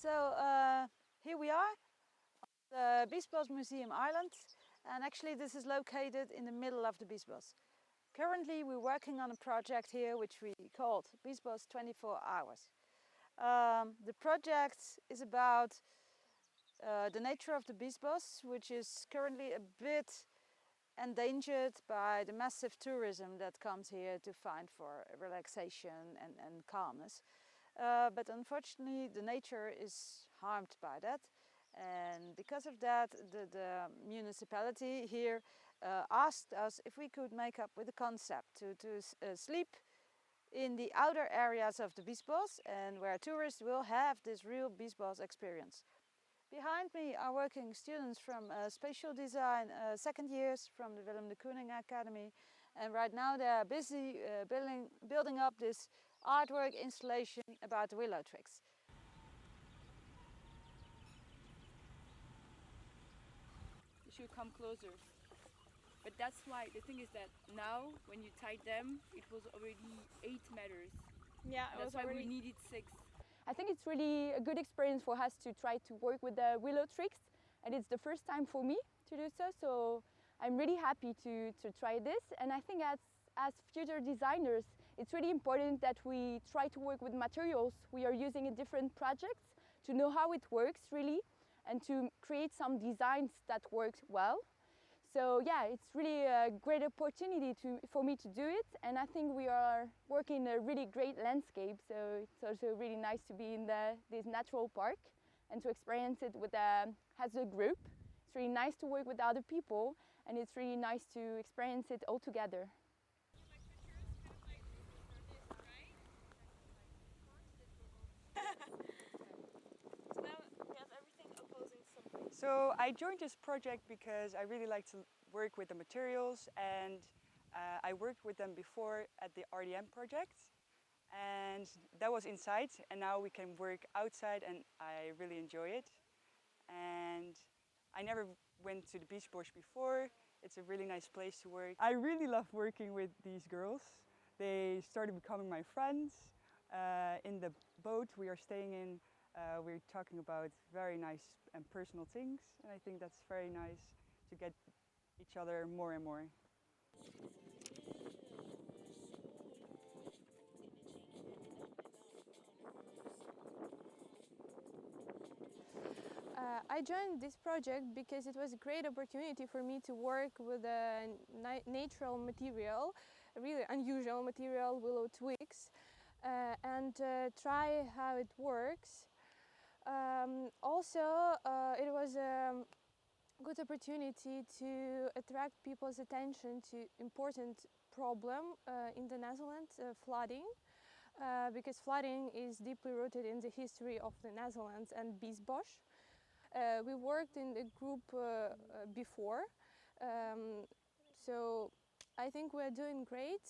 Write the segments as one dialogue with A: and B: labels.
A: Here we are, the Biesbosch Museum Island, and actually this is located in the middle of the Biesbosch. Currently we're working on a project here which we called Biesbosch 24 Hours. The project is about the nature of the Biesbosch, which is currently a bit endangered by the massive tourism that comes here to find for relaxation and calmness. But unfortunately the nature is harmed by that, and because of that the municipality here asked us if we could make up with a concept to sleep in the outer areas of the Biesbosch, and where tourists will have this real Biesbosch experience. Behind me are working students from spatial design, second years from the Willem de Kooning Academy, and right now they are busy building up this artwork installation about the willow twigs.
B: You should come closer. But that's why the thing is that now when you tied them, it was already 8 meters.
C: Yeah,
B: that's why we needed 6.
D: I think it's really a good experience for us to try to work with the willow twigs, and it's the first time for me to do so, so I'm really happy to try this. And I think as future designers, it's really important that we try to work with materials we are using in different projects to know how it works really, and to create some designs that work well. So yeah, it's really a great opportunity for me to do it, and I think we are working in a really great landscape, so it's also really nice to be in this natural park and to experience it with as a group. It's really nice to work with other people, and it's really nice to experience it all together.
E: So I joined this project because I really like to work with the materials, and I worked with them before at the RDM project, and that was inside, and now we can work outside, and I really enjoy it. And I never went to the Biesbosch before. It's a really nice place to work. I really love working with these girls. They started becoming my friends. In the boat we are staying in, we're talking about very nice and personal things, and I think that's very nice to get each other more and more.
C: I joined this project because it was a great opportunity for me to work with a natural material, a really unusual material, willow twigs, and try how it works. Also, it was a good opportunity to attract people's attention to important problem in the Netherlands, flooding, because flooding is deeply rooted in the history of the Netherlands and Biesbosch. We worked in the group before, so I think we're doing great.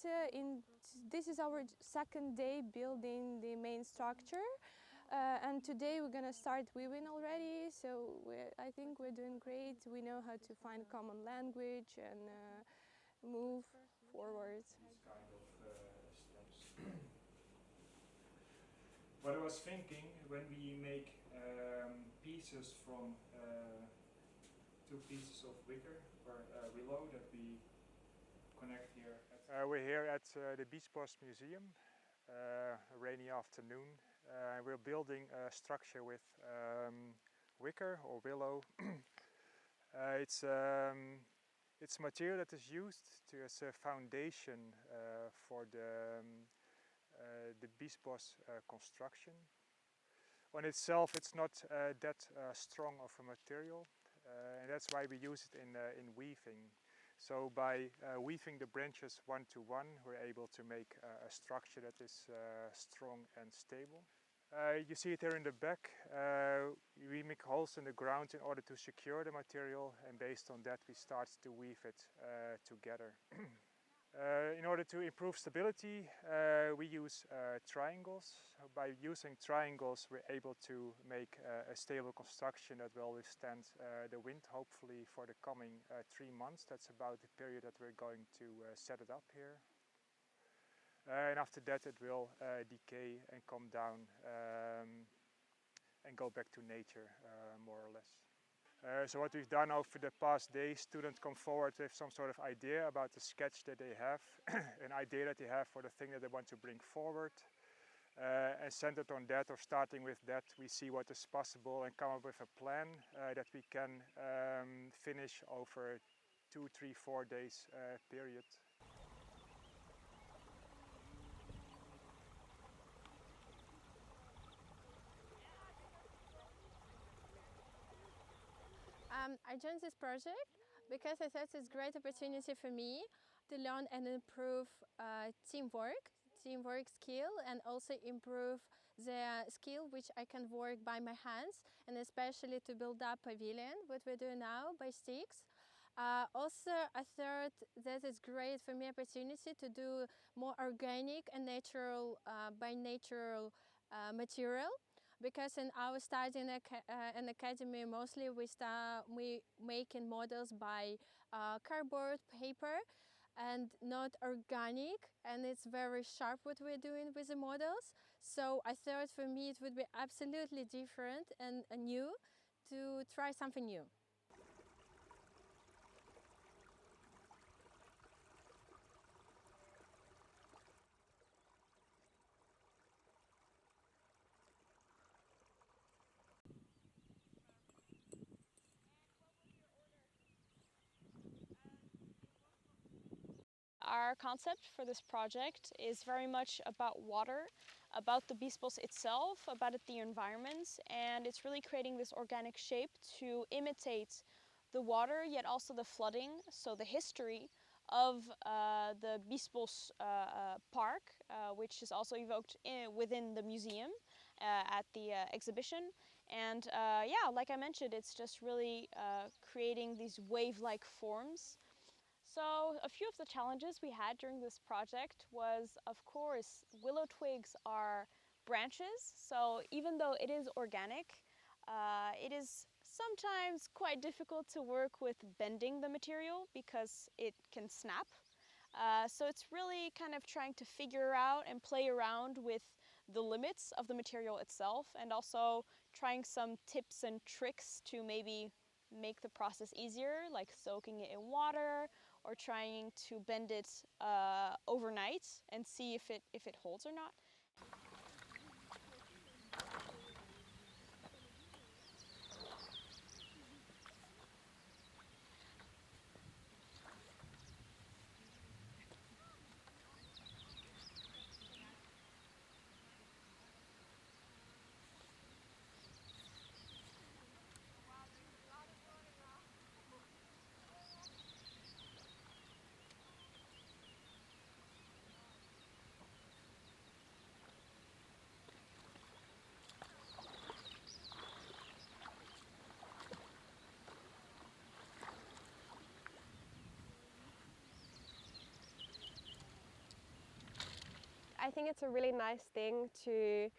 C: This is our second day building the main structure. And today we're going to start weaving already, so I think we're doing great. We know how to find common language and move forward.
F: These kind of stems. What I was thinking, when we make pieces from 2 pieces of wicker or willow that we connect here. We're here at the Biesbosch Museum, a rainy afternoon. We're building a structure with wicker or willow. It's material that is used as a foundation for the Biesbosch construction. On itself, it's not that strong of a material, and that's why we use it in weaving. So by weaving the branches one to one, we're able to make a structure that is strong and stable. You see it here in the back. We make holes in the ground in order to secure the material, and based on that we start to weave it together. In order to improve stability, we use triangles. By using triangles, we're able to make a stable construction that will withstand the wind, hopefully for the coming 3 months. That's about the period that we're going to set it up here. And after that it will decay and come down and go back to nature, more or less. So what we've done over the past days, students come forward with some sort of idea about the sketch that they have, an idea that they have for the thing that they want to bring forward. And centered on that, or starting with that, we see what is possible and come up with a plan that we can finish over 2, 3, 4 days period.
C: I joined this project because I thought it's a great opportunity for me to learn and improve teamwork skill, and also improve the skill which I can work by my hands, and especially to build up pavilion, what we do now by sticks. Also, I thought that it's great for me opportunity to do more organic and natural by natural material. Because in our study in academy, mostly we making models by cardboard, paper, and not organic, and it's very sharp what we're doing with the models. So I thought for me it would be absolutely different and new to try something new.
G: Our concept for this project is very much about water, about the Biesbosch itself, about the environment, and it's really creating this organic shape to imitate the water, yet also the flooding, so the history of the Biesbosch park, which is also evoked within the museum at the exhibition. And yeah, like I mentioned, it's just really creating these wave-like forms. So a few of the challenges we had during this project was, of course, willow twigs are branches. So even though it is organic, it is sometimes quite difficult to work with bending the material because it can snap. So it's really kind of trying to figure out and play around with the limits of the material itself, and also trying some tips and tricks to maybe make the process easier, like soaking it in water, or trying to bend it overnight and see if it holds or not.
H: I think it's a really nice thing to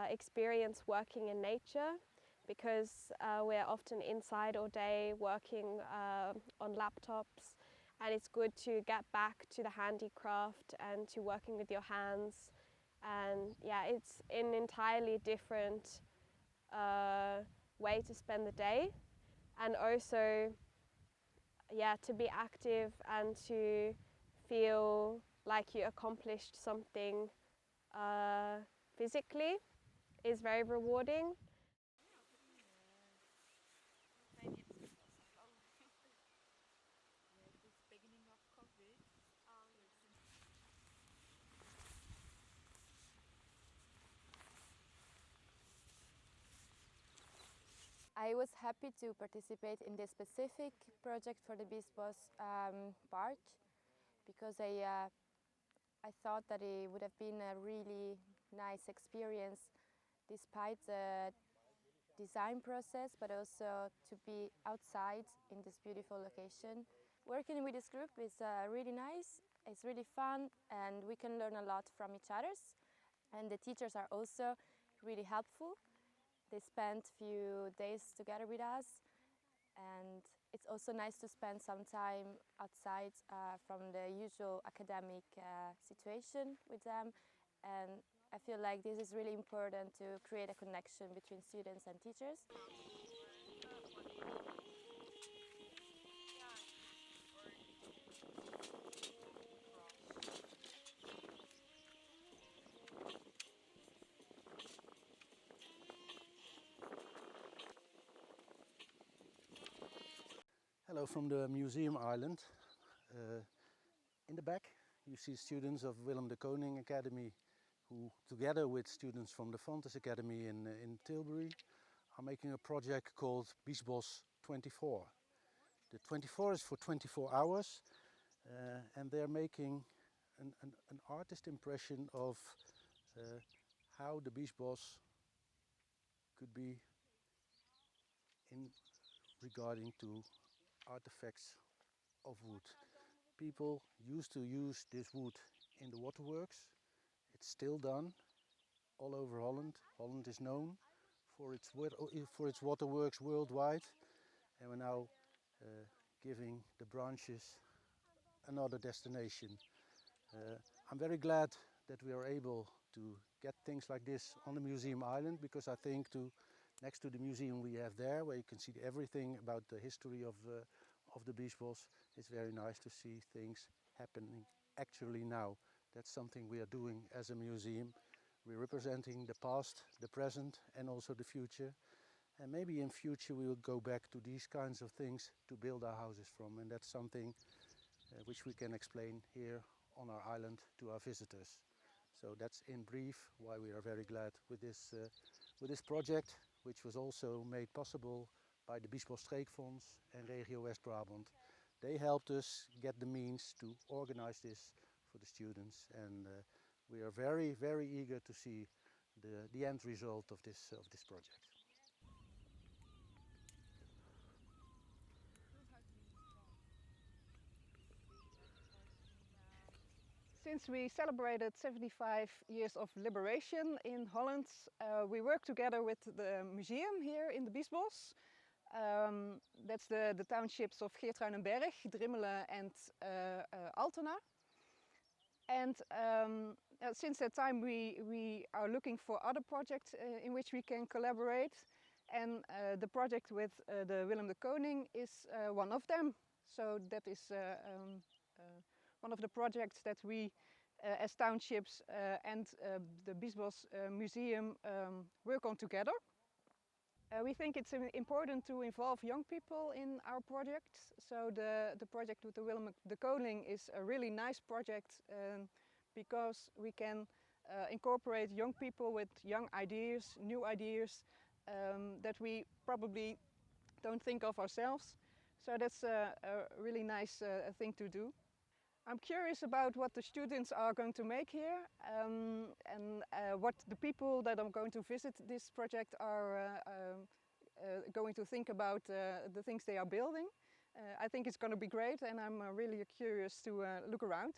H: experience working in nature, because we're often inside all day working on laptops, and it's good to get back to the handicraft and to working with your hands. And yeah, it's an entirely different way to spend the day, and also yeah, to be active and to feel like you accomplished something physically is very rewarding.
D: I was happy to participate in this specific project for the Biesbosch park, because I thought that it would have been a really nice experience, despite the design process, but also to be outside in this beautiful location. Working with this group is really nice, it's really fun, and we can learn a lot from each other. And the teachers are also really helpful. They spent few days together with us, and it's also nice to spend some time outside from the usual academic situation with them, and I feel like this is really important to create a connection between students and teachers.
I: Hello from the museum island. In the back you see students of Willem de Koning Academy who, together with students from the Fontes Academy in Tilbury, are making a project called Biesbosch 24. The 24 is for 24 hours and they're making an artist impression of how the Biesbosch could be in regarding to artifacts of wood. People used to use this wood in the waterworks. It's still done all over Holland. Holland is known for its waterworks worldwide, and we're now giving the branches another destination. I'm very glad that we are able to get things like this on the museum island, because I think next to the museum we have there, where you can see everything about the history of the Biesbosch, it's very nice to see things happening actually now. That's something we are doing as a museum. We're representing the past, the present and also the future. And maybe in future we will go back to these kinds of things to build our houses from, and that's something which we can explain here on our island to our visitors. So that's in brief why we are very glad with this project, which was also made possible by the Biesbosch Streekfonds and Regio West-Brabant. They helped us get the means to organize this for the students, and we are very, very eager to see the end result of this project.
J: Since we celebrated 75 years of liberation in Holland, we work together with the museum here in the Biesbosch. That's the townships of Geertruidenberg, Drimmelen and Altena. And since that time we are looking for other projects in which we can collaborate. And the project with the Willem de Koning is one of them. So that is one of the projects that we as townships and the Biesbosch Museum work on together. We think it's important to involve young people in our projects. So the project with the Willem de Koning is a really nice project because we can incorporate young people with young ideas, new ideas that we probably don't think of ourselves. So that's a really nice thing to do. I'm curious about what the students are going to make here and what the people that are going to visit this project are going to think about the things they are building. I think it's going to be great, and I'm really curious to look around.